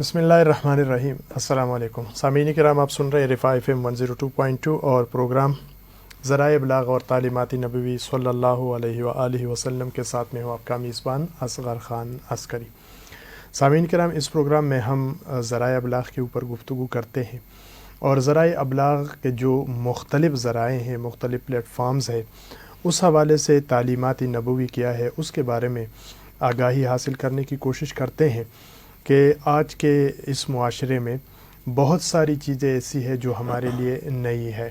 بسم اللہ الرحمن الرحیم۔ السلام علیکم سامعین کرام، آپ سن رہے رفاع FM 102.2 اور پروگرام ذرائع ابلاغ اور تعلیمات نبوی صلی اللہ علیہ وآلہ وسلم کے ساتھ میں ہوں آپ کا میزبان اصغر خان عسکری۔ سامعین کرام، اس پروگرام میں ہم ذرائع ابلاغ کے اوپر گفتگو کرتے ہیں اور ذرائع ابلاغ کے جو مختلف ذرائع ہیں، مختلف پلیٹ فارمز ہیں، اس حوالے سے تعلیمات نبوی کیا ہے اس کے بارے میں آگاہی حاصل کرنے کی کوشش کرتے ہیں کہ آج کے اس معاشرے میں بہت ساری چیزیں ایسی ہیں جو ہمارے لیے نئی ہے،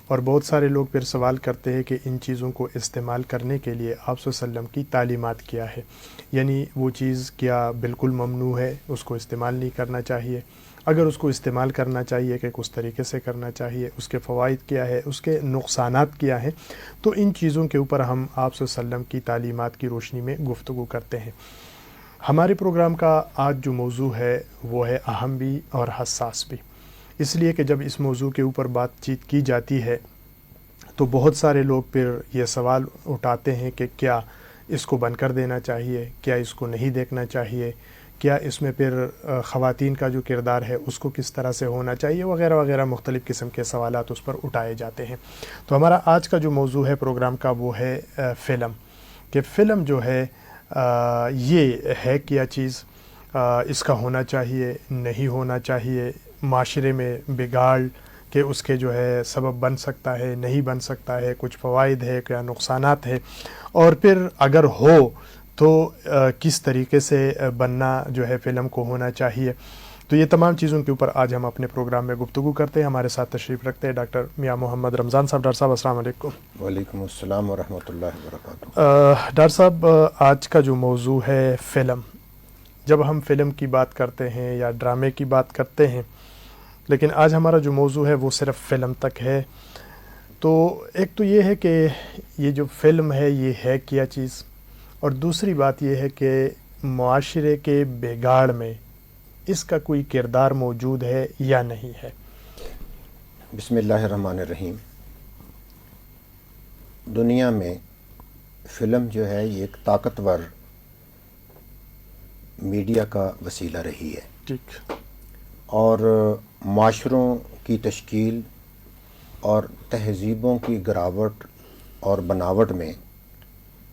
اور بہت سارے لوگ پھر سوال کرتے ہیں کہ ان چیزوں کو استعمال کرنے کے لیے آپ صلی اللہ علیہ وسلم کی تعلیمات کیا ہے، یعنی وہ چیز کیا بالکل ممنوع ہے، اس کو استعمال نہیں کرنا چاہیے، اگر اس کو استعمال کرنا چاہیے کہ کس طریقے سے کرنا چاہیے، اس کے فوائد کیا ہے، اس کے نقصانات کیا ہیں۔ تو ان چیزوں کے اوپر ہم آپ صلی اللہ علیہ وسلم کی تعلیمات کی روشنی میں گفتگو کرتے ہیں۔ ہمارے پروگرام کا آج جو موضوع ہے وہ ہے اہم بھی اور حساس بھی، اس لیے کہ جب اس موضوع کے اوپر بات چیت کی جاتی ہے تو بہت سارے لوگ پھر یہ سوال اٹھاتے ہیں کہ کیا اس کو بند کر دینا چاہیے، کیا اس کو نہیں دیکھنا چاہیے، کیا اس میں پھر خواتین کا جو کردار ہے اس کو کس طرح سے ہونا چاہیے، وغیرہ وغیرہ مختلف قسم کے سوالات اس پر اٹھائے جاتے ہیں۔ تو ہمارا آج کا جو موضوع ہے پروگرام کا وہ ہے فلم، کہ فلم جو ہے یہ ہے کیا چیز، اس کا ہونا چاہیے نہیں ہونا چاہیے، معاشرے میں بگاڑ کہ اس کے جو ہے سبب بن سکتا ہے نہیں بن سکتا ہے، کچھ فوائد ہے کیا نقصانات ہے، اور پھر اگر ہو تو کس طریقے سے بننا جو ہے فلم کو ہونا چاہیے۔ تو یہ تمام چیزوں کے اوپر آج ہم اپنے پروگرام میں گفتگو کرتے ہیں۔ ہمارے ساتھ تشریف رکھتے ہیں ڈاکٹر میاں محمد رمضان صاحب۔ ڈاکٹر صاحب السلام علیکم۔ وعلیکم السلام ورحمۃ اللہ وبرکاتہ۔ ڈاکٹر صاحب، آج کا جو موضوع ہے فلم، جب ہم فلم کی بات کرتے ہیں یا ڈرامے کی بات کرتے ہیں، لیکن آج ہمارا جو موضوع ہے وہ صرف فلم تک ہے، تو ایک تو یہ ہے کہ یہ جو فلم ہے یہ ہے کیا چیز، اور دوسری بات یہ ہے کہ معاشرے کے بگاڑ میں اس کا کوئی کردار موجود ہے یا نہیں ہے۔ بسم اللہ الرحمن الرحیم۔ دنیا میں فلم جو ہے یہ ایک طاقتور میڈیا کا وسیلہ رہی ہے، ٹھیک، اور معاشروں کی تشکیل اور تہذیبوں کی گراوٹ اور بناوٹ میں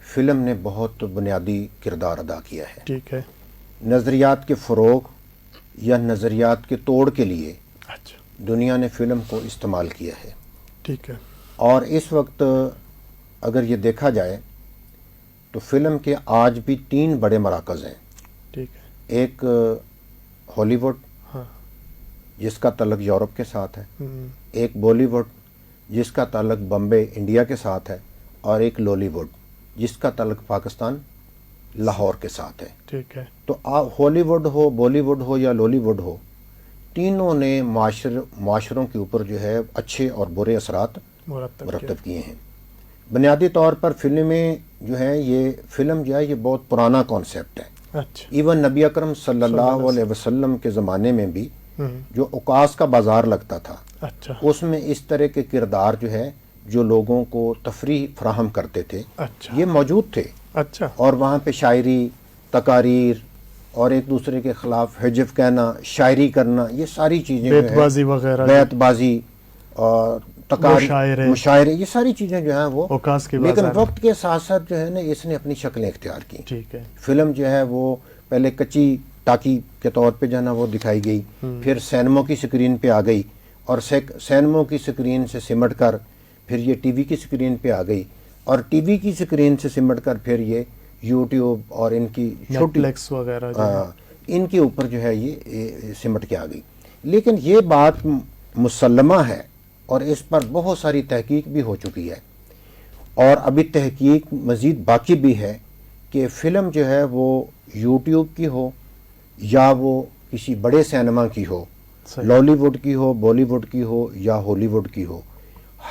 فلم نے بہت بنیادی کردار ادا کیا ہے۔ ٹھیک ہے، نظریات کے فروغ یا نظریات کے توڑ کے لیے اچھا، دنیا نے فلم کو استعمال کیا ہے، ٹھیک ہے، اور اس وقت اگر یہ دیکھا جائے تو فلم کے آج بھی 3 بڑے مراکز ہیں۔ ٹھیک ہے، ایک ہالی ووڈ ہاں، جس کا تعلق یورپ کے ساتھ ہے، ایک بالی ووڈ جس کا تعلق بمبے انڈیا کے ساتھ ہے، اور ایک لولی ووڈ جس کا تعلق پاکستان لاہور کے ساتھ ہے۔ ٹھیک ہے، تو ہالی ووڈ ہو، بالی ووڈ ہو یا لولی ووڈ ہو، تینوں نے معاشروں کے اوپر جو ہے اچھے اور برے اثرات مرتب کیے ہیں۔ بنیادی طور پر فلمیں جو ہے یہ فلم جو ہے یہ بہت پرانا کانسیپٹ ہے۔ اچھا، ایون نبی اکرم صلی اللہ علیہ وسلم کے زمانے میں بھی جو اوقاس کا بازار لگتا تھا، اچھا، اس میں اس طرح کے کردار جو ہے جو لوگوں کو تفریح فراہم کرتے تھے اچھا، یہ موجود تھے، اچھا، اور وہاں پہ شاعری، تقاریر اور ایک دوسرے کے خلاف حجف کہنا، شاعری کرنا، یہ ساری چیزیں بیت بازی وغیرہ، بیت بازی اور مشاعرے، مشاعرے، یہ ساری چیزیں جو ہیں وہ اوقاس کے لیکن بازار، وقت کے ساتھ ساتھ جو ہے نا اس نے اپنی شکلیں اختیار کی۔ ٹھیک ہے، فلم جو ہے وہ پہلے کچی ٹاکی کے طور پہ جو ہے نا وہ دکھائی گئی، پھر سینموں کی سکرین پہ آ گئی، اور سینموں کی سکرین سے سمٹ کر پھر یہ ٹی وی کی سکرین پہ آ گئی، اور ٹی وی کی سکرین سے سمٹ کر پھر یہ یوٹیوب اور ان کی نیٹ فلکس وغیرہ ان کے اوپر جو ہے یہ سمٹ کے آ گئی۔ لیکن یہ بات مسلمہ ہے اور اس پر بہت ساری تحقیق بھی ہو چکی ہے، اور ابھی تحقیق مزید باقی بھی ہے کہ فلم جو ہے وہ یوٹیوب کی ہو یا وہ کسی بڑے سینما کی ہو، لالی ووڈ کی ہو، بالی ووڈ کی ہو یا ہالی ووڈ کی ہو،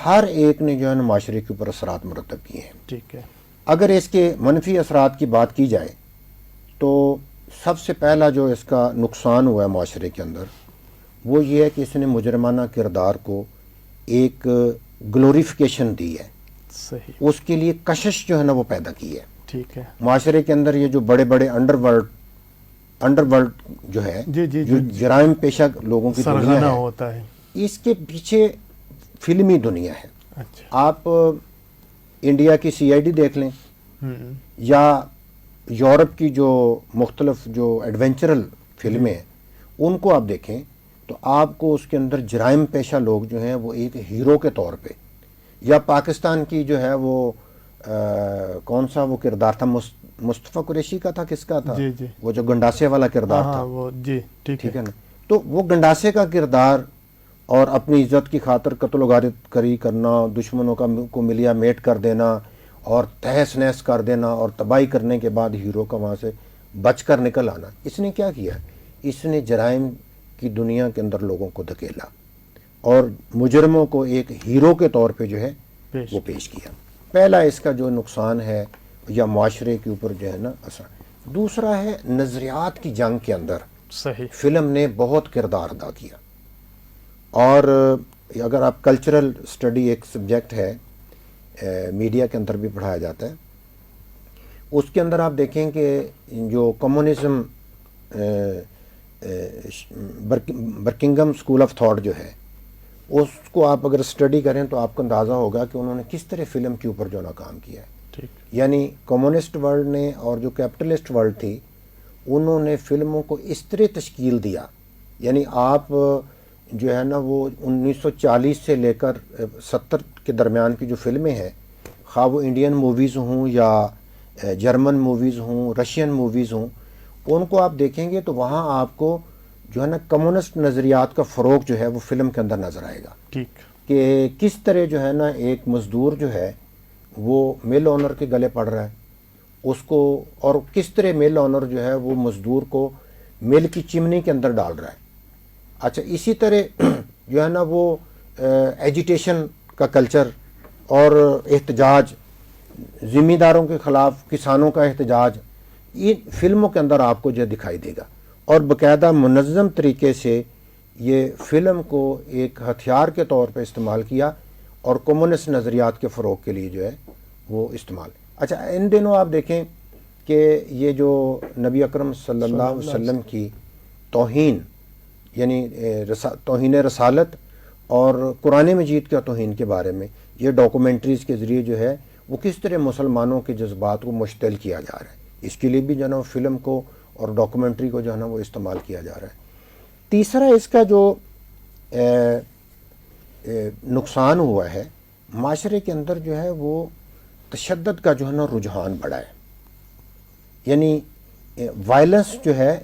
ہر ایک نے جو ہے نا معاشرے کے اوپر اثرات مرتب کیے ہیں۔ ٹھیک ہے، اگر اس کے منفی اثرات کی بات کی جائے تو سب سے پہلا جو اس کا نقصان ہوا ہے معاشرے کے اندر وہ یہ ہے کہ اس نے مجرمانہ کردار کو ایک گلوریفیکیشن دی ہے، صحیح، اس کے لیے کشش جو ہے نا وہ پیدا کی ہے۔ ٹھیک ہے، معاشرے کے اندر یہ جو بڑے بڑے انڈر ورلڈ انڈر ورلڈ جو ہے جی جی جو جرائم پیشہ لوگوں کی دنیا سرغنہ ہے، ہوتا ہے. اس کے پیچھے فلمی دنیا ہے. اچھا. آپ انڈیا کی CID دیکھ لیں ہوں. یا یورپ کی جو مختلف جو ایڈونچرل فلمیں ہیں ان کو آپ دیکھیں تو آپ کو اس کے اندر جرائم پیشہ لوگ جو ہیں وہ ایک ہیرو کے طور پہ، یا پاکستان کی جو ہے وہ کون سا وہ کردار تھا، مصطفیٰ قریشی کا تھا، کس کا تھا، جی جی. وہ جو گنڈاسے والا کردار ہاں تھا، وہ جی ٹھیک ٹھیک ہے. ہے نا. تو وہ گنڈاسے کا کردار اور اپنی عزت کی خاطر قتل و غارت کری کرنا، دشمنوں کو ملیا میٹ کر دینا اور تہس نہس کر دینا اور تباہی کرنے کے بعد ہیرو کا وہاں سے بچ کر نکل آنا. اس نے کیا کیا؟ اس نے جرائم کی دنیا کے اندر لوگوں کو دھکیلا اور مجرموں کو ایک ہیرو کے طور پہ جو ہے وہ پیش کیا. پہلا اس کا جو نقصان ہے یا معاشرے کے اوپر جو ہے نا اثر. دوسرا ہے نظریات کی جنگ کے اندر صحیح. فلم نے بہت کردار ادا کیا. اور اگر آپ کلچرل اسٹڈی ایک سبجیکٹ ہے میڈیا کے اندر بھی پڑھایا جاتا ہے، اس کے اندر آپ دیکھیں کہ جو کمیونزم برکنگم اسکول آف تھاٹ جو ہے اس کو آپ اگر اسٹڈی کریں تو آپ کو اندازہ ہوگا کہ انہوں نے کس طرح فلم کے اوپر جو نا کام کیا ہے. ٹھیک. یعنی کمیونسٹ ورلڈ نے اور جو کیپٹلسٹ ورلڈ تھی انہوں نے فلموں کو اس طرح تشکیل دیا. یعنی آپ جو ہے نا وہ 1940 سے لے کر 70 کے درمیان کی جو فلمیں ہیں، خواہ وہ انڈین موویز ہوں یا جرمن موویز ہوں، رشین موویز ہوں، ان کو آپ دیکھیں گے تو وہاں آپ کو جو ہے نا کمیونسٹ نظریات کا فروغ جو ہے وہ فلم کے اندر نظر آئے گا. ٹھیک. کہ کس طرح جو ہے نا ایک مزدور جو ہے وہ مل اونر کے گلے پڑ رہا ہے اس کو، اور کس طرح مل اونر جو ہے وہ مزدور کو مل کی چمنی کے اندر ڈال رہا ہے. اچھا اسی طرح جو ہے نا وہ ایجیٹیشن کا کلچر اور احتجاج، زمینداروں کے خلاف کسانوں کا احتجاج، ان فلموں کے اندر آپ کو جو دکھائی دے گا. اور باقاعدہ منظم طریقے سے یہ فلم کو ایک ہتھیار کے طور پہ استعمال کیا اور کمیونسٹ نظریات کے فروغ کے لیے جو ہے وہ استعمال. اچھا ان دنوں آپ دیکھیں کہ یہ جو نبی اکرم صلی اللہ علیہ وسلم کی توہین، یعنی توہین رسالت اور قرآن مجید کا توہین کے بارے میں یہ ڈاکومنٹریز کے ذریعے جو ہے وہ کس طرح مسلمانوں کے جذبات کو مشتعل کیا جا رہا ہے، اس کے لیے بھی جو ہے نا فلم کو اور ڈاکومنٹری کو جو ہے نا وہ استعمال کیا جا رہا ہے. تیسرا اس کا جو نقصان ہوا ہے معاشرے کے اندر جو ہے وہ تشدد کا جو ہے نا رجحان بڑھا ہے. یعنی وائلنس جو ہے،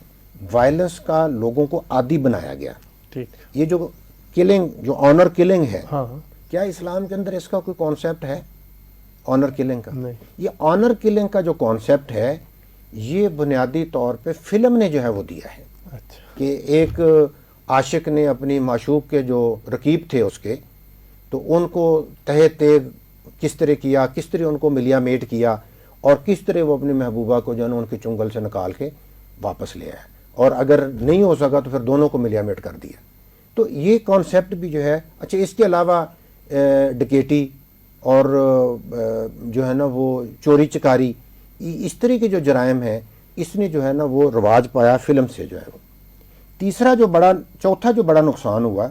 وائلنس کا لوگوں کو عادی بنایا گیا. ٹھیک. یہ جو کلنگ، جو آنر کلنگ ہے، ہاں کیا اسلام کے اندر اس کا کوئی کانسیپٹ ہے آنر کلنگ کا؟ نہیں. یہ آنر کلنگ کا جو کانسیپٹ ہے یہ بنیادی طور پہ فلم نے جو ہے وہ دیا ہے. اچھا. کہ ایک عاشق نے اپنی معشوق کے جو رقیب تھے اس کے، تو ان کو تہہ تیغ کس طرح کیا، کس طرح ان کو ملیا میٹ کیا اور کس طرح وہ اپنی محبوبہ کو جو ہے نا ان کے چنگل سے نکال کے واپس لے آیا، اور اگر نہیں ہو سکا تو پھر دونوں کو ملیا میٹ کر دیا. تو یہ کانسیپٹ بھی جو ہے. اچھا اس کے علاوہ ڈکیٹی اور جو ہے نا وہ چوری چکاری، اس طرح کے جو جرائم ہیں اس نے جو ہے نا وہ رواج پایا فلم سے جو ہے. چوتھا جو بڑا نقصان ہوا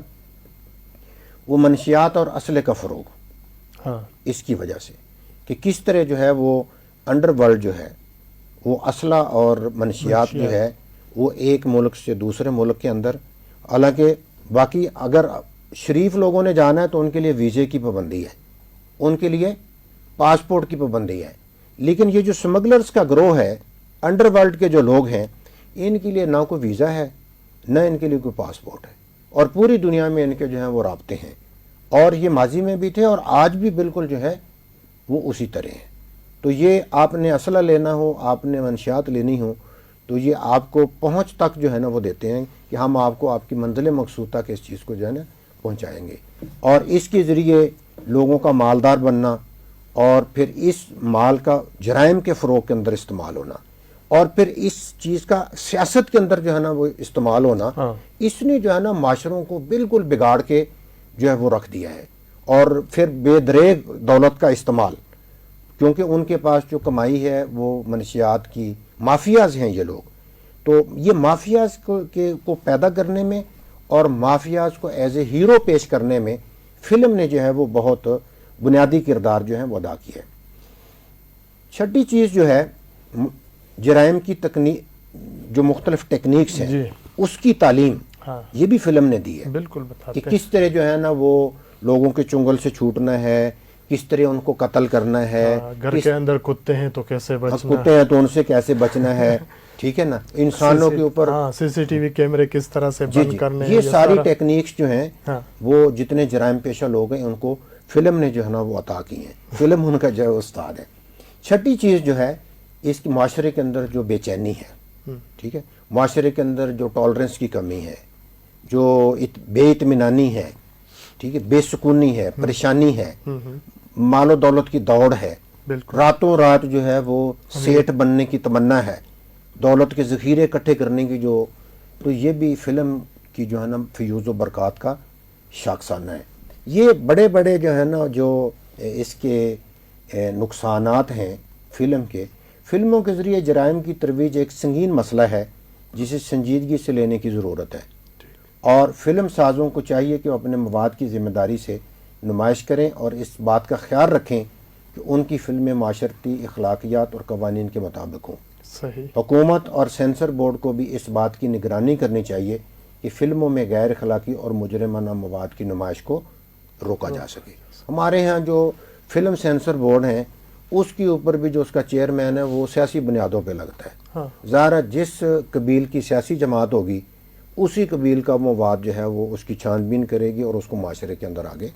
وہ منشیات اور اسلحے کا فروغ. ہاں. اس کی وجہ سے کہ کس طرح جو ہے وہ انڈر ورلڈ جو ہے وہ اسلحہ اور منشیات جو ہے وہ ایک ملک سے دوسرے ملک کے اندر، حالانکہ باقی اگر شریف لوگوں نے جانا ہے تو ان کے لیے ویزے کی پابندی ہے، ان کے لیے پاسپورٹ کی پابندی ہے، لیکن یہ جو سمگلرز کا گروہ ہے، انڈر ورلڈ کے جو لوگ ہیں، ان کے لیے نہ کوئی ویزا ہے نہ ان کے لیے کوئی پاسپورٹ ہے، اور پوری دنیا میں ان کے جو ہیں وہ رابطے ہیں، اور یہ ماضی میں بھی تھے اور آج بھی بالکل جو ہے وہ اسی طرح ہیں. تو یہ آپ نے اسلحہ لینا ہو، آپ نے منشیات لینی ہو تو یہ آپ کو پہنچ تک جو ہے نا وہ دیتے ہیں کہ ہم آپ کو آپ کی منزل مقصود تک اس چیز کو جو ہے نا پہنچائیں گے، اور اس کے ذریعے لوگوں کا مالدار بننا اور پھر اس مال کا جرائم کے فروغ کے اندر استعمال ہونا اور پھر اس چیز کا سیاست کے اندر جو ہے نا وہ استعمال ہونا، اس نے جو ہے نا معاشروں کو بالکل بگاڑ کے جو ہے وہ رکھ دیا ہے. اور پھر بے دریغ دولت کا استعمال، کیونکہ ان کے پاس جو کمائی ہے وہ منشیات کی مافیاز ہیں یہ لوگ، تو یہ مافیاز کو پیدا کرنے میں اور مافیاز کو ایز اے ہیرو پیش کرنے میں فلم نے جو ہے وہ بہت بنیادی کردار جو ہے وہ ادا کیا ہے۔ چھٹی چیز جو ہے جرائم کی جو مختلف ٹیکنیکس ہیں اس کی تعلیم یہ بھی فلم نے دی ہے، بالکل بتاتے کہ کس طرح جو ہے نا وہ لوگوں کے چنگل سے چھوٹنا ہے، کس طرح ان کو قتل کرنا ہے، گھر کے اندر کتے ہیں تو کیسے بچنا کتے ہیں تو ان سے کیسے بچنا ہے، ٹھیک ہے نا، انسانوں کے اوپر سی سی ٹی وی کیمرے کس طرح سے بند کرنے ہیں، یہ ساری ٹیکنیکس جو ہیں وہ جتنے جرائم پیشہ لوگ ہیں ان کو فلم نے جو ہے نا وہ عطا کی ہیں، فلم ان کا جو ہے استاد ہے۔ چھٹی چیز جو ہے اس کی معاشرے کے اندر جو بے چینی ہے، ٹھیک ہے، معاشرے کے اندر جو ٹالرنس کی کمی ہے، جو بے اطمینانی ہے، ٹھیک ہے، بے سکونی ہے، پریشانی ہے، مال و دولت کی دوڑ ہے، راتوں رات جو ہے وہ سیٹ بننے کی تمنا ہے، دولت کے ذخیرے اکٹھے کرنے کی تو یہ بھی فلم کی جو ہے نا فیوز و برکات کا شاخسانہ ہے۔ یہ بڑے بڑے جو ہے نا جو اس کے نقصانات ہیں فلموں کے ذریعے جرائم کی ترویج ایک سنگین مسئلہ ہے جسے سنجیدگی سے لینے کی ضرورت ہے، اور فلم سازوں کو چاہیے کہ وہ اپنے مواد کی ذمہ داری سے نمائش کریں اور اس بات کا خیال رکھیں کہ ان کی فلمیں معاشرتی اخلاقیات اور قوانین کے مطابق ہوں۔ صحیح۔ حکومت اور سینسر بورڈ کو بھی اس بات کی نگرانی کرنی چاہیے کہ فلموں میں غیر اخلاقی اور مجرمانہ مواد کی نمائش کو روکا جا سکے۔ ہمارے ہاں جو فلم سینسر بورڈ ہیں اس کے اوپر بھی جو اس کا چیئرمین ہے وہ سیاسی بنیادوں پہ لگتا ہے، ظاہر جس قبیل کی سیاسی جماعت ہوگی اسی قبیل کا مواد جو ہے وہ اس کی چھان بین کرے گی اور اس کو معاشرے کے اندر آگے،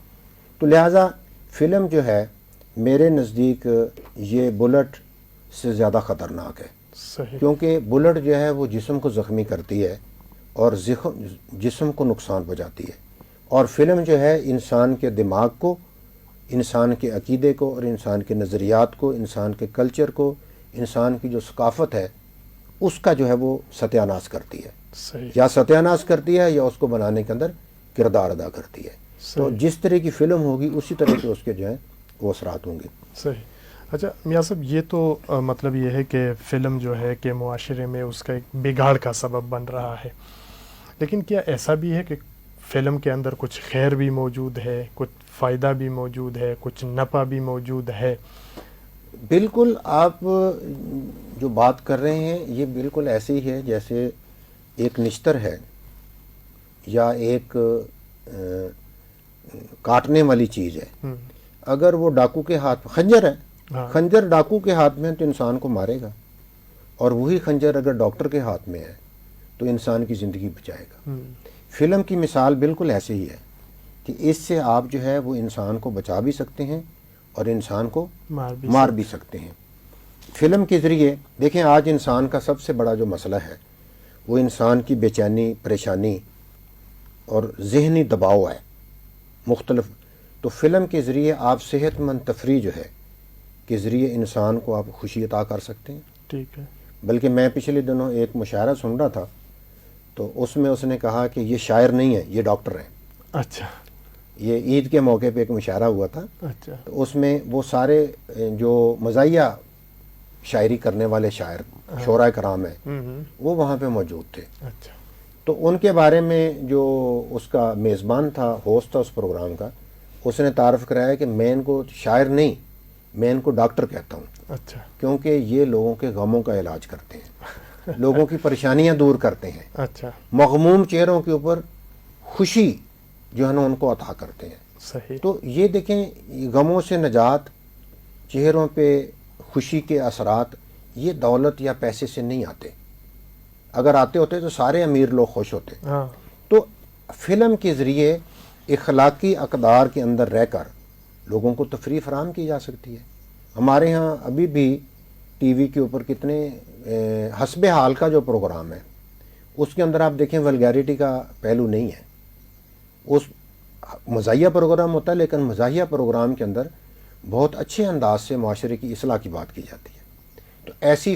تو لہٰذا فلم جو ہے میرے نزدیک یہ بلٹ سے زیادہ خطرناک ہے، کیونکہ بلٹ جو ہے وہ جسم کو زخمی کرتی ہے اور جسم کو نقصان پہنچاتی ہے، اور فلم جو ہے انسان کے دماغ کو، انسان کے عقیدے کو اور انسان کے نظریات کو، انسان کے کلچر کو، انسان کی جو ثقافت ہے اس کا جو ہے وہ ستیہ ناش کرتی ہے، یا ستیہ ناش کرتی ہے یا اس کو بنانے کے اندر کردار ادا کرتی ہے۔ تو جس طرح کی فلم ہوگی اسی طرح کے اس کے جو ہیں وہ اثرات ہوں گے۔ صحیح۔ اچھا میاں صاحب، یہ تو مطلب یہ ہے کہ فلم جو ہے کہ معاشرے میں اس کا ایک بگاڑ کا سبب بن رہا ہے، لیکن کیا ایسا بھی ہے کہ فلم کے اندر کچھ خیر بھی موجود ہے، کچھ فائدہ بھی موجود ہے، کچھ نفع بھی موجود ہے؟ بالکل، آپ جو بات کر رہے ہیں یہ بالکل ایسے ہی ہے جیسے ایک نشتر ہے یا ایک کاٹنے والی چیز ہے، اگر وہ ڈاکو کے ہاتھ خنجر ہے، خنجر ڈاکو کے ہاتھ میں تو انسان کو مارے گا، اور وہی خنجر اگر ڈاکٹر کے ہاتھ میں ہے تو انسان کی زندگی بچائے گا۔ فلم کی مثال بالکل ایسے ہی ہے کہ اس سے آپ جو ہے وہ انسان کو بچا بھی سکتے ہیں اور انسان کو مار بھی سکتے ہیں۔ فلم کے ذریعے دیکھیں آج انسان کا سب سے بڑا جو مسئلہ ہے وہ انسان کی بے چینی، پریشانی اور ذہنی دباؤ ہے مختلف، تو فلم کے ذریعے آپ صحت مند تفریح جو ہے کے ذریعے انسان کو آپ خوشی عطا کر سکتے ہیں۔ ٹھیک ہے۔ بلکہ میں پچھلے دنوں ایک مشاعرہ سن رہا تھا تو اس میں اس نے کہا کہ یہ شاعر نہیں ہے، یہ ڈاکٹر ہیں۔ اچھا۔ یہ عید کے موقع پہ ایک مشاعرہ ہوا تھا، اچھا، تو اس میں وہ سارے جو مزاحیہ شاعری کرنے والے شاعر شعراء کرام ہیں وہ وہاں پہ موجود تھے۔ اچھا۔ تو ان کے بارے میں جو اس کا میزبان تھا، ہوسٹ تھا اس پروگرام کا، اس نے تعارف کرایا کہ میں ان کو شاعر نہیں، میں ان کو ڈاکٹر کہتا ہوں۔ اچھا۔ کیونکہ یہ لوگوں کے غموں کا علاج کرتے ہیں، لوگوں کی پریشانیاں دور کرتے ہیں، اچھا، مغموم چہروں کے اوپر خوشی جو ہے نا ان کو عطا کرتے ہیں۔ صحیح۔ تو یہ دیکھیں غموں سے نجات، چہروں پہ خوشی کے اثرات، یہ دولت یا پیسے سے نہیں آتے، اگر آتے ہوتے تو سارے امیر لوگ خوش ہوتے۔ تو فلم کے ذریعے اخلاقی اقدار کے اندر رہ کر لوگوں کو تفریح فراہم کی جا سکتی ہے۔ ہمارے ہاں ابھی بھی ٹی وی کے اوپر کتنے حسب حال کا جو پروگرام ہے اس کے اندر آپ دیکھیں ولگیرٹی کا پہلو نہیں ہے، اس مزاحیہ پروگرام ہوتا ہے لیکن مزاحیہ پروگرام کے اندر بہت اچھے انداز سے معاشرے کی اصلاح کی بات کی جاتی ہے۔ تو ایسی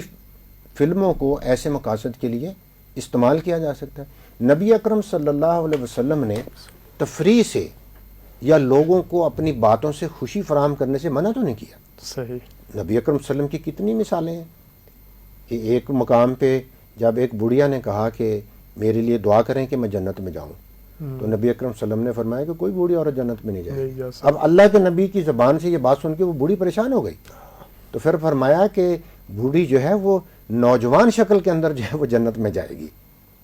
فلموں کو ایسے مقاصد کے لیے استعمال کیا جا سکتا ہے۔ نبی اکرم صلی اللہ علیہ وسلم نے تفریح سے یا لوگوں کو اپنی باتوں سے خوشی فراہم کرنے سے منع تو نہیں کیا۔ صحیح۔ نبی اکرم صلی اللہ علیہ وسلم کی کتنی مثالیں ہیں کہ ایک مقام پہ جب ایک بڑھیا نے کہا کہ میرے لیے دعا کریں کہ میں جنت میں جاؤں، تو نبی اکرم صلی اللہ علیہ وسلم نے فرمایا کہ کوئی بوڑھی عورت جنت میں نہیں جائے. اب اللہ کے نبی کی زبان سے یہ بات سن کے وہ بوڑھی پریشان ہو گئی، تو پھر فرمایا کہ بوڑھی جو ہے وہ نوجوان شکل کے اندر جو ہے وہ جنت میں جائے گی.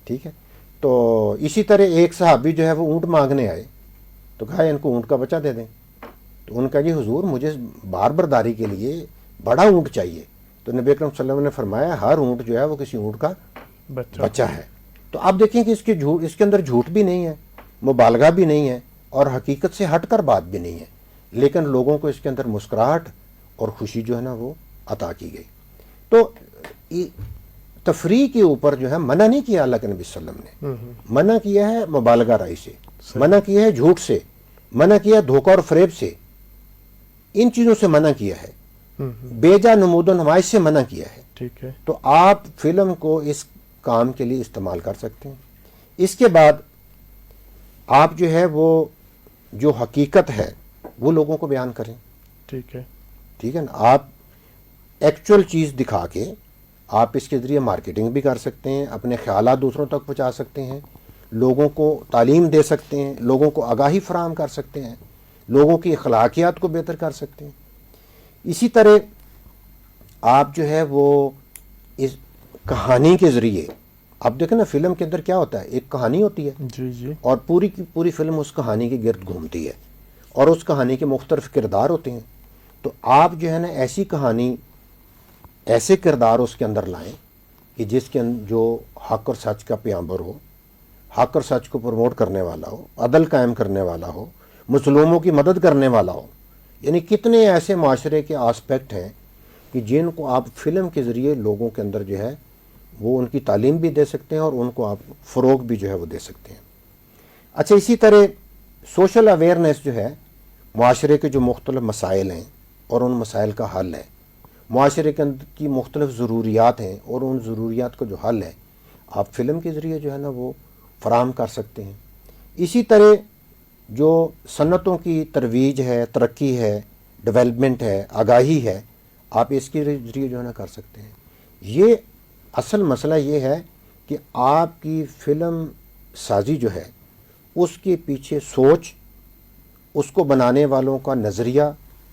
ٹھیک ہے. تو اسی طرح ایک صحابی جو ہے وہ اونٹ مانگنے آئے، تو کہا ان کو اونٹ کا بچہ دے دیں. تو ان کا جی حضور مجھے بار برداری کے لیے بڑا اونٹ چاہیے. تو نبی اکرم صلی اللہ علیہ وسلم نے فرمایا ہر اونٹ جو ہے وہ کسی اونٹ کا بچہ ہے. تو آپ دیکھیں کہ اس کے اندر جھوٹ بھی نہیں ہے، مبالغہ بھی نہیں ہے، اور حقیقت سے ہٹ کر بات بھی نہیں ہے، لیکن لوگوں کو اس کے اندر مسکراہٹ اور خوشی جو ہے نا وہ عطا کی گئی. تو تفریح کے اوپر جو ہے منع نہیں کیا اللہ کے نبی صلی اللہ علیہ وسلم نے. منع کیا ہے مبالغہ رائی سے، منع کیا ہے جھوٹ سے، منع کیا ہے دھوکہ اور فریب سے، ان چیزوں سے منع کیا ہے، بیجا نمود و نمائش سے منع کیا ہے. ٹھیک ہے. تو آپ فلم کو اس کام کے لیے استعمال کر سکتے ہیں. اس کے بعد آپ جو ہے وہ جو حقیقت ہے وہ لوگوں کو بیان کریں. ٹھیک ہے. ٹھیک ہے نا. آپ ایکچوئل چیز دکھا کے آپ اس کے ذریعے مارکیٹنگ بھی کر سکتے ہیں، اپنے خیالات دوسروں تک پہنچا سکتے ہیں، لوگوں کو تعلیم دے سکتے ہیں، لوگوں کو آگاہی فراہم کر سکتے ہیں، لوگوں کی اخلاقیات کو بہتر کر سکتے ہیں. اسی طرح آپ جو ہے وہ اس کہانی کے ذریعے، آپ دیکھیں نا فلم کے اندر کیا ہوتا ہے، ایک کہانی ہوتی ہے جی جی، اور پوری کی پوری فلم اس کہانی کے گرد گھومتی ہے، اور اس کہانی کے مختلف کردار ہوتے ہیں. تو آپ جو ہے نا ایسی کہانی، ایسے کردار اس کے اندر لائیں کہ جس کے جو حق اور سچ کا پیامبر ہو، حق اور سچ کو پروموٹ کرنے والا ہو، عدل قائم کرنے والا ہو، مظلوموں کی مدد کرنے والا ہو. یعنی کتنے ایسے معاشرے کے آسپیکٹ ہیں کہ جن کو آپ فلم کے ذریعے لوگوں کے اندر جو ہے وہ ان کی تعلیم بھی دے سکتے ہیں، اور ان کو آپ فروغ بھی جو ہے وہ دے سکتے ہیں. اچھا، اسی طرح سوشل اویئرنیس جو ہے، معاشرے کے جو مختلف مسائل ہیں اور ان مسائل کا حل ہے، معاشرے کے اندر کی مختلف ضروریات ہیں اور ان ضروریات کا جو حل ہے آپ فلم کے ذریعے جو ہے نا وہ فراہم کر سکتے ہیں. اسی طرح جو صنعتوں کی ترویج ہے، ترقی ہے، ڈیولپمنٹ ہے، آگاہی ہے، آپ اس کے ذریعے جو ہے نا کر سکتے ہیں. یہ اصل مسئلہ یہ ہے کہ آپ کی فلم سازی جو ہے اس کے پیچھے سوچ، اس کو بنانے والوں کا نظریہ،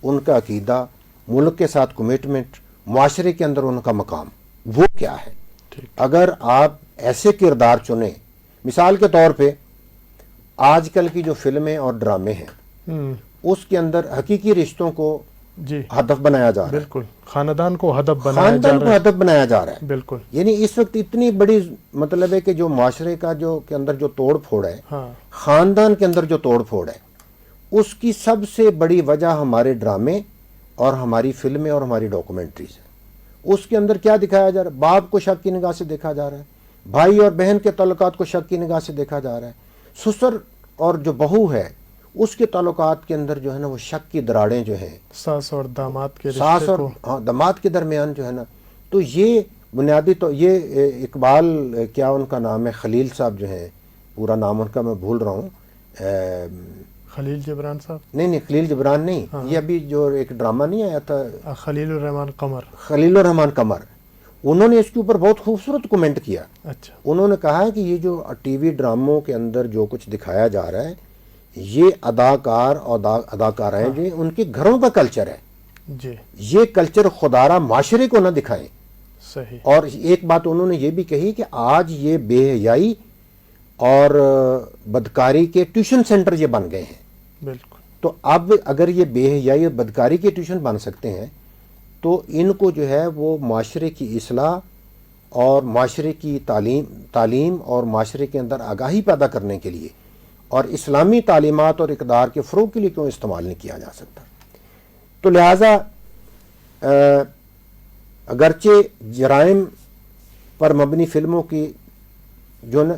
ان کا عقیدہ، ملک کے ساتھ کمٹمنٹ، معاشرے کے اندر ان کا مقام وہ کیا ہے. اگر آپ ایسے کردار چنیں، مثال کے طور پہ آج کل کی جو فلمیں اور ڈرامے ہیں اس کے اندر حقیقی رشتوں کو جی ہدف بنایا جا رہا ہے، بالکل خاندان کو ہدف بنایا جا رہا ہے. بالکل. یعنی اس وقت اتنی بڑی مطلب ہے کہ جو معاشرے کا جو کے اندر جو توڑ پھوڑ ہے، خاندان کے اندر جو توڑ پھوڑ ہے، اس کی سب سے بڑی وجہ ہمارے ڈرامے اور ہماری فلمیں اور ہماری ڈاکومنٹریز ہے. اس کے اندر کیا دکھایا جا رہا ہے؟ باپ کو شک کی نگاہ سے دیکھا جا رہا ہے، بھائی اور بہن کے تعلقات کو شک کی نگاہ سے دیکھا جا رہا ہے، سسر اور جو بہو ہے اس کے تعلقات کے اندر جو ہے نا وہ شک کی دراڑیں جو ہیں، ساس اور داماد کے ساس اور داماد کے درمیان جو ہے نا. تو یہ بنیادی تو یہ اقبال کیا ان کا نام ہے، خلیل صاحب جو ہیں، پورا نام ان کا میں بھول رہا ہوں، خلیل جبران صاحب، نہیں خلیل جبران نہیں، یہ ابھی جو ایک ڈرامہ نہیں آیا تھا خلیل الرحمان قمر، خلیل الرحمان قمر، انہوں نے اس کے اوپر بہت خوبصورت کومنٹ کیا. اچھا. انہوں نے کہا کہ یہ جو ٹی وی ڈراموں کے اندر جو کچھ دکھایا جا رہا ہے یہ اداکار اور اداکارائیں جو ان کے گھروں کا کلچر ہے جی، یہ کلچر خدارہ معاشرے کو نہ دکھائیں. صحیح. اور ایک بات انہوں نے یہ بھی کہی کہ آج یہ بے حیائی اور بدکاری کے ٹیوشن سینٹر یہ بن گئے ہیں. بالکل. تو اب اگر یہ بے حیائی اور بدکاری کے ٹیوشن بن سکتے ہیں تو ان کو جو ہے وہ معاشرے کی اصلاح اور معاشرے کی تعلیم اور معاشرے کے اندر آگاہی پیدا کرنے کے لیے اور اسلامی تعلیمات اور اقدار کے فروغ کے لیے کیوں استعمال نہیں کیا جا سکتا. تو لہٰذا اگرچہ جرائم پر مبنی فلموں کی جو نا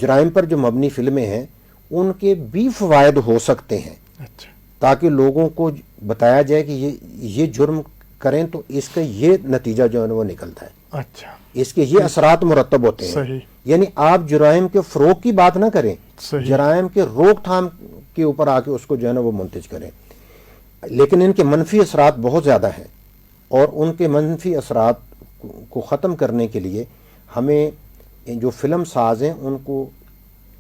جرائم پر جو مبنی فلمیں ہیں ان کے بھی فوائد ہو سکتے ہیں. اچھا. تاکہ لوگوں کو بتایا جائے کہ یہ جرم کریں تو اس کا یہ نتیجہ جو ہے وہ نکلتا ہے. اچھا. اس کے یہ اثرات مرتب ہوتے ہیں. صحیح. یعنی آپ جرائم کے فروغ کی بات نہ کریں، صحیح. جرائم کے روک تھام کے اوپر آ کے اس کو جو ہے نا وہ منتج کریں. لیکن ان کے منفی اثرات بہت زیادہ ہیں اور ان کے منفی اثرات کو ختم کرنے کے لیے ہمیں جو فلم ساز ہیں ان کو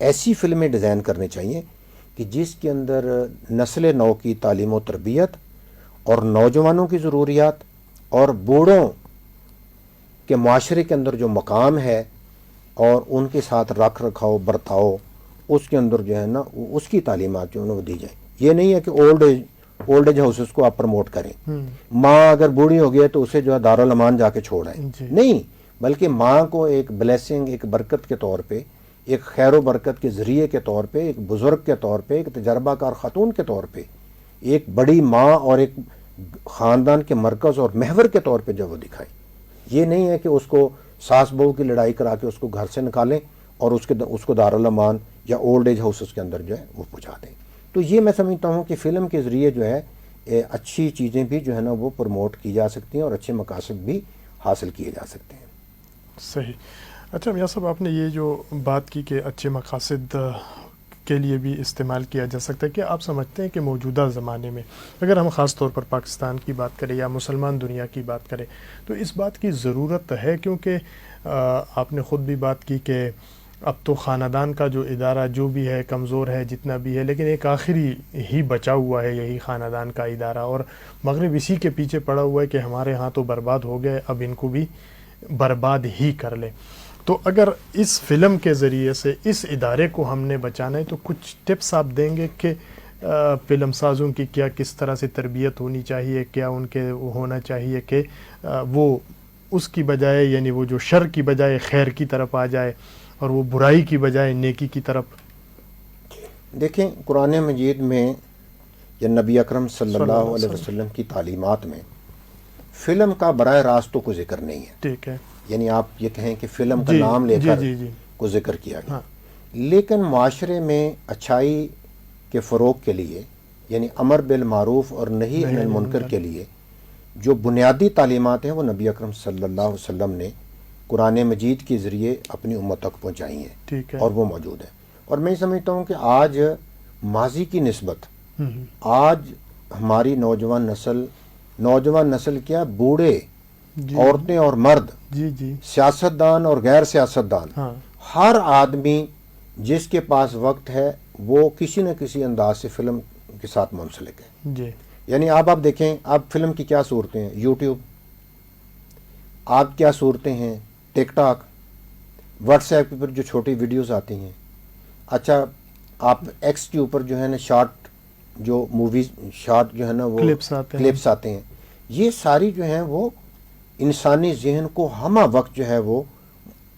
ایسی فلمیں ڈیزائن کرنی چاہیے کہ جس کے اندر نسل نو کی تعلیم و تربیت اور نوجوانوں کی ضروریات اور بوڑھوں کے معاشرے کے اندر جو مقام ہے اور ان کے ساتھ رکھ رکھاؤ برتاؤ اس کے اندر جو ہے نا اس کی تعلیمات جو ہے وہ دی جائیں. یہ نہیں ہے کہ اولڈ ایج ہاؤسز کو آپ پروموٹ کریں. ماں اگر بوڑھی ہو گئی تو اسے جو ہے دارالامان جا کے چھوڑ آئیں. نہیں، بلکہ ماں کو ایک بلیسنگ، ایک برکت کے طور پہ، ایک خیر و برکت کے ذریعے کے طور پہ، ایک بزرگ کے طور پہ، ایک تجربہ کار خاتون کے طور پہ، ایک بڑی ماں اور ایک خاندان کے مرکز اور محور کے طور پہ جب وہ دکھائیں. یہ نہیں ہے کہ اس کو ساس بہو کی لڑائی کرا کے اس کو گھر سے نکالیں اور اس کو دارالامان یا اولڈ ایج ہاؤسز کے اندر جو ہے وہ پہنچا دیں. تو یہ میں سمجھتا ہوں کہ فلم کے ذریعے جو ہے اچھی چیزیں بھی جو ہے نا وہ پروموٹ کی جا سکتی ہیں اور اچھے مقاصد بھی حاصل کیے جا سکتے ہیں. صحیح. اچھا میاں صاحب، آپ نے یہ جو بات کی کہ اچھے مقاصد کے لیے بھی استعمال کیا جا سکتا ہے، کہ آپ سمجھتے ہیں کہ موجودہ زمانے میں اگر ہم خاص طور پر پاکستان کی بات کریں یا مسلمان دنیا کی بات کریں تو اس بات کی ضرورت ہے؟ کیونکہ آپ نے خود بھی بات کی کہ اب تو خاندان کا جو ادارہ جو بھی ہے کمزور ہے جتنا بھی ہے، لیکن ایک آخری ہی بچا ہوا ہے یہی خاندان کا ادارہ، اور مغرب اسی کے پیچھے پڑا ہوا ہے کہ ہمارے ہاں تو برباد ہو گئے، اب ان کو بھی برباد ہی کر لیں. تو اگر اس فلم کے ذریعے سے اس ادارے کو ہم نے بچانا ہے تو کچھ ٹپس آپ دیں گے کہ فلم سازوں کی کیا کس طرح سے تربیت ہونی چاہیے، کیا ان کے ہونا چاہیے کہ وہ اس کی بجائے، یعنی وہ جو شر کی بجائے خیر کی طرف آ جائے اور وہ برائی کی بجائے نیکی کی طرف؟ دیکھیں، قرآن مجید میں یا نبی اکرم صلی اللہ علیہ وسلم کی تعلیمات میں فلم کا براہ راست تو کوئی ذکر نہیں ہے. ٹھیک ہے، یعنی آپ یہ کہیں کہ فلم کا نام لے کر کو ذکر کیا گیا. لیکن معاشرے میں اچھائی کے فروغ کے لیے، یعنی امر بالمعروف اور نہی عن المنکر کے لیے جو بنیادی تعلیمات ہیں وہ نبی اکرم صلی اللہ علیہ وسلم نے قرآن مجید کے ذریعے اپنی امت تک پہنچائی ہیں. ٹھیک ہے، اور وہ موجود ہیں. اور میں سمجھتا ہوں کہ آج ماضی کی نسبت آج ہماری نوجوان نسل کیا، بوڑھے، عورتیں اور مرد، سیاستدان اور غیر سیاستدان، ہر آدمی جس کے پاس وقت ہے وہ کسی نہ کسی انداز سے فلم کے ساتھ منسلک ہے. یعنی آپ دیکھیں، آپ فلم کی کیا صورتیں ہیں، یوٹیوب، آپ کیا صورتیں ہیں، ٹک ٹاک، واٹس ایپ پر جو چھوٹی ویڈیوز آتی ہیں. اچھا، آپ ایکس کے اوپر جو ہے نا شارٹ جو موویز شارٹ جو ہے نا وہ کلپس آتے ہیں. یہ ساری جو ہیں وہ انسانی ذہن کو ہمہ وقت جو ہے وہ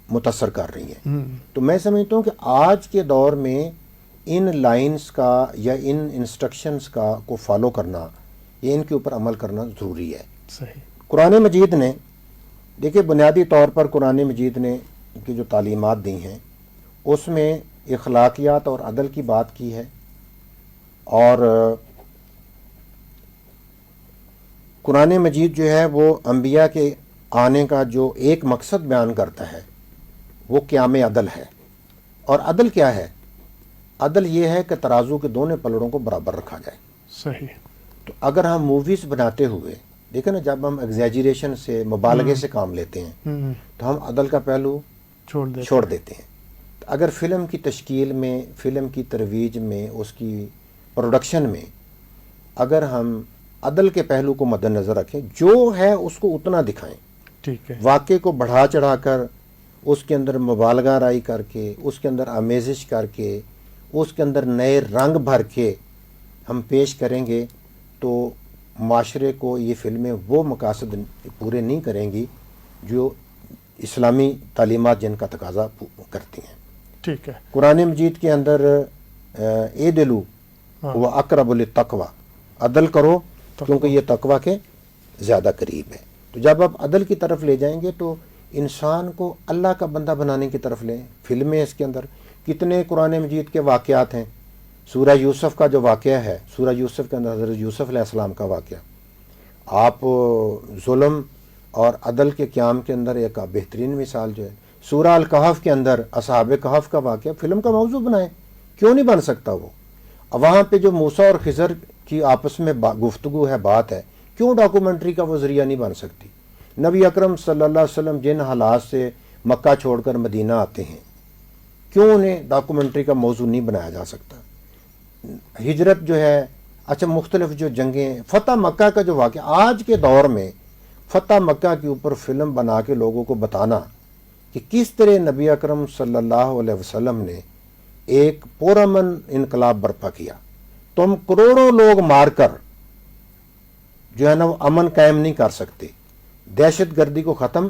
متاثر کر رہی ہیں. تو میں سمجھتا ہوں کہ آج کے دور میں ان لائنز کا یا ان انسٹرکشنز کا کو فالو کرنا، یا ان کے اوپر عمل کرنا ضروری ہے. صحیح. قرآن مجید نے، دیکھیں، بنیادی طور پر قرآن مجید نے کی جو تعلیمات دی ہیں اس میں اخلاقیات اور عدل کی بات کی ہے. اور قرآن مجید جو ہے وہ انبیاء کے آنے کا جو ایک مقصد بیان کرتا ہے وہ قیام عدل ہے. اور عدل کیا ہے؟ عدل یہ ہے کہ ترازو کے دونوں پلڑوں کو برابر رکھا جائے. صحیح. تو اگر ہم موویز بناتے ہوئے دیکھیں نا، جب ہم ایگزیجریشن سے، مبالغے سے کام لیتے ہیں تو ہم عدل کا پہلو چھوڑ دیتے ہیں. اگر فلم کی تشکیل میں، فلم کی ترویج میں، اس کی پروڈکشن میں اگر ہم عدل کے پہلو کو مد نظر رکھیں، جو ہے اس کو اتنا دکھائیں. ٹھیک ہے. واقعے کو بڑھا چڑھا کر، اس کے اندر مبالغہ رائی کر کے، اس کے اندر آمیزش کر کے، اس کے اندر نئے رنگ بھر کے ہم پیش کریں گے تو معاشرے کو یہ فلمیں وہ مقاصد پورے نہیں کریں گی جو اسلامی تعلیمات جن کا تقاضا کرتی ہیں. ٹھیک ہے. قرآن مجید کے اندر اعدلوا وہ اقرب للتقوی، عدل کرو کیونکہ یہ تقوی کے زیادہ قریب ہے. تو جب آپ عدل کی طرف لے جائیں گے تو انسان کو اللہ کا بندہ بنانے کی طرف لیں. فلمیں اس کے اندر کتنے قرآن مجید کے واقعات ہیں. سورہ یوسف کا جو واقعہ ہے، سورہ یوسف کے اندر حضرت یوسف علیہ السلام کا واقعہ، آپ ظلم اور عدل کے قیام کے اندر ایک بہترین مثال جو ہے. سورہ الکہف کے اندر اصحاب کہف کا واقعہ فلم کا موضوع بنائیں، کیوں نہیں بن سکتا وہ؟ وہاں پہ جو موسیٰ اور خضر کی آپس میں گفتگو ہے، بات ہے، کیوں ڈاکومنٹری کا وہ ذریعہ نہیں بن سکتی؟ نبی اکرم صلی اللہ علیہ وسلم جن حالات سے مکہ چھوڑ کر مدینہ آتے ہیں، کیوں انہیں ڈاکومنٹری کا موضوع نہیں بنایا جا سکتا؟ ہجرت جو ہے، اچھا مختلف جو جنگیں، فتح مکہ کا جو واقعہ آج کے دور میں، فتح مکہ کے اوپر فلم بنا کے لوگوں کو بتانا کہ کس طرح نبی اکرم صلی اللہ علیہ وسلم نے ایک پرامن انقلاب برپا کیا. تم کروڑوں لوگ مار کر جو ہے نا وہ امن قائم نہیں کر سکتے، دہشت گردی کو ختم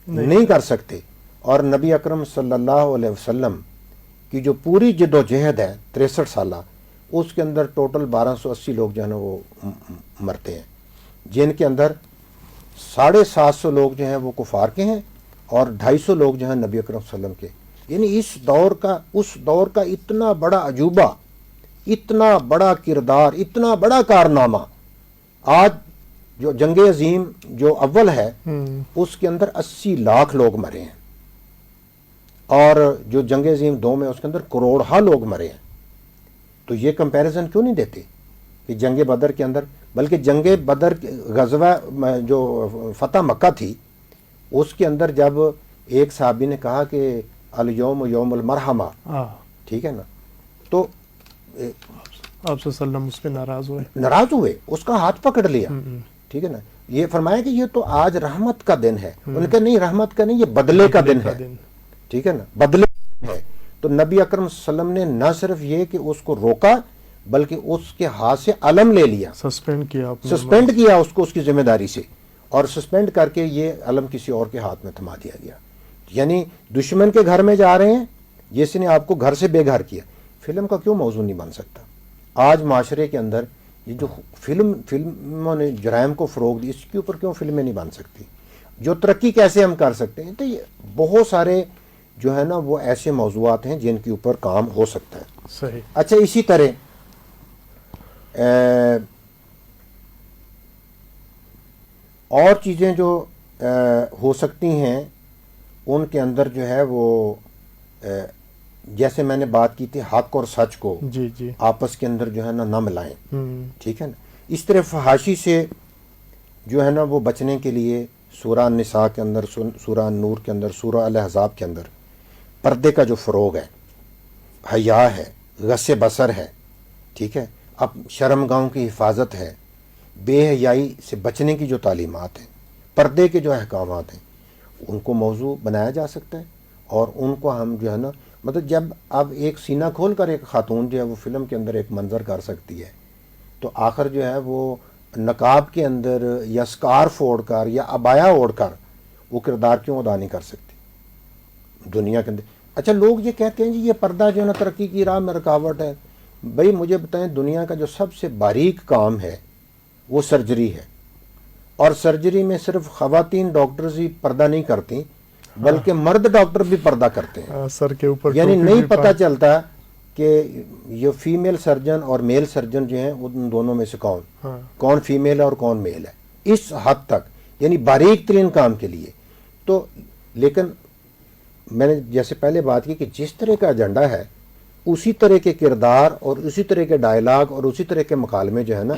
نہیں کر سکتے، اور نبی اکرم صلی اللہ علیہ وسلم کی جو پوری جد و جہد ہے 63 سالہ، اس کے اندر ٹوٹل 1280 لوگ جو ہے نا وہ مرتے ہیں، جن کے اندر 750 لوگ جو ہیں وہ کفار کے ہیں اور 250 لوگ جو ہیں نبی اکرم صلی اللہ علیہ وسلم کے. یعنی اس دور کا اتنا بڑا عجوبہ، اتنا بڑا کردار، اتنا بڑا کارنامہ. آج جو جنگ عظیم جو اول ہے اس کے اندر 80 لاکھ لوگ مرے ہیں، اور جو جنگ عظیم دوم ہے اس کے اندر کروڑہا لوگ مرے ہیں. تو یہ کمپیریزن کیوں نہیں دیتے کہ جنگ بدر کے اندر، بلکہ جنگ بدر غزوہ جو فتح مکہ تھی اس کے اندر جب ایک صحابی نے کہا کہ الیوم یوم المرحمہ، ٹھیک ہے نا، تو آپ صلی اللہ علیہ وسلم اس پہ ناراض ہوئے، اس کا ہاتھ پکڑ لیا، ٹھیک ہے نا. یہ فرمایا کہ یہ تو آج رحمت کا دن ہے. ان کا نہیں، رحمت کا نہیں، یہ بدلے کا دن ہے، ٹھیک ہے نا، بدلے ہے. تو نبی اکرم صلی اللہ علیہ وسلم نے نہ صرف یہ کہ اس کو روکا بلکہ اس کے ہاتھ سے علم لے لیا، سسپینڈ کیا اس کو، اس کی ذمہ داری سے، اور سسپینڈ کر کے یہ علم کسی اور کے ہاتھ میں تھما دیا گیا. یعنی دشمن کے گھر میں جا رہے ہیں، جس نے آپ کو گھر سے بے گھر کیا. فلم کا کیوں موضوع نہیں بن سکتا؟ آج معاشرے کے اندر یہ جو فلموں نے جرائم کو فروغ دی، اس کے اوپر کیوں فلمیں نہیں بن سکتی؟ جو ترقی کیسے ہم کر سکتے ہیں؟ تو یہ بہت سارے جو ہے نا وہ ایسے موضوعات ہیں جن کے اوپر کام ہو سکتا ہے. صحیح. اچھا، اسی طرح اور چیزیں جو ہو سکتی ہیں ان کے اندر جو ہے وہ جیسے میں نے بات کی تھی حق اور سچ کو آپس کے اندر جو ہے نا نہ ملائیں، ٹھیک ہے نا. اس طرح فحاشی سے جو ہے نا وہ بچنے کے لیے سورہ النساء کے اندر، سورہ نور کے اندر، سورہ الاحزاب کے اندر پردے کا جو فروغ ہے، حیا ہے، غص بصر ہے، ٹھیک ہے، اب شرم گاہوں کی حفاظت ہے، بے حیائی سے بچنے کی جو تعلیمات ہیں، پردے کے جو احکامات ہیں، ان کو موضوع بنایا جا سکتا ہے. اور ان کو ہم جو ہے نا مطلب جب اب ایک سینہ کھول کر ایک خاتون جو ہے وہ فلم کے اندر ایک منظر کر سکتی ہے، تو آخر جو ہے وہ نقاب کے اندر یا سکارف اوڑھ کر یا عبایا اوڑھ کر وہ کردار کیوں ادا نہیں کر سکتی دنیا کے اندر؟ اچھا، لوگ یہ کہتے ہیں جی یہ پردہ جو ہے نا ترقی کی راہ میں رکاوٹ ہے. بھائی مجھے بتائیں، دنیا کا جو سب سے باریک کام ہے وہ سرجری ہے، اور سرجری میں صرف خواتین ڈاکٹرز ہی پردہ نہیں کرتی بلکہ مرد ڈاکٹر بھی پردہ کرتے ہیں. سر کے اوپر یعنی نہیں پتہ چلتا کہ یہ فیمیل سرجن اور میل سرجن جو ہیں ان دونوں میں سے کون فیمیل ہے اور کون میل ہے، اس حد تک، یعنی باریک ترین کام کے لیے. تو لیکن میں نے جیسے پہلے بات کی کہ جس طرح کا ایجنڈا ہے اسی طرح کے کردار اور اسی طرح کے ڈائلاگ اور اسی طرح کے مکالمے جو ہے نا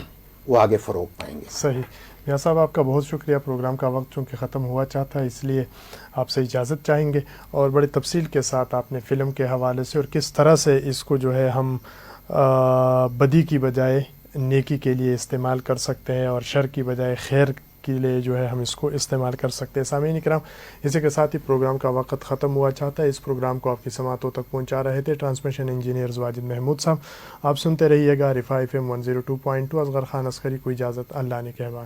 وہ آگے فروغ پائیں گے. صحیح. میاں صاحب آپ کا بہت شکریہ. پروگرام کا وقت چونکہ ختم ہوا چاہتا ہے اس لیے آپ سے اجازت چاہیں گے، اور بڑی تفصیل کے ساتھ آپ نے فلم کے حوالے سے اور کس طرح سے اس کو جو ہے ہم بدی کی بجائے نیکی کے لیے استعمال کر سکتے ہیں اور شر کی بجائے خیر کے لیے جو ہے ہم اس کو استعمال کر سکتے ہیں. سامعین اکرام، اسی کے ساتھ ہی پروگرام کا وقت ختم ہوا چاہتا ہے. اس پروگرام کو آپ کی سماعتوں تک پہنچا رہے تھے ٹرانسمیشن انجینئرز واجد محمود صاحب. آپ سنتے رہیے گا رفاع FM 102.2. اصغر خان عسکری کو اجازت، اللہ نے کہبان.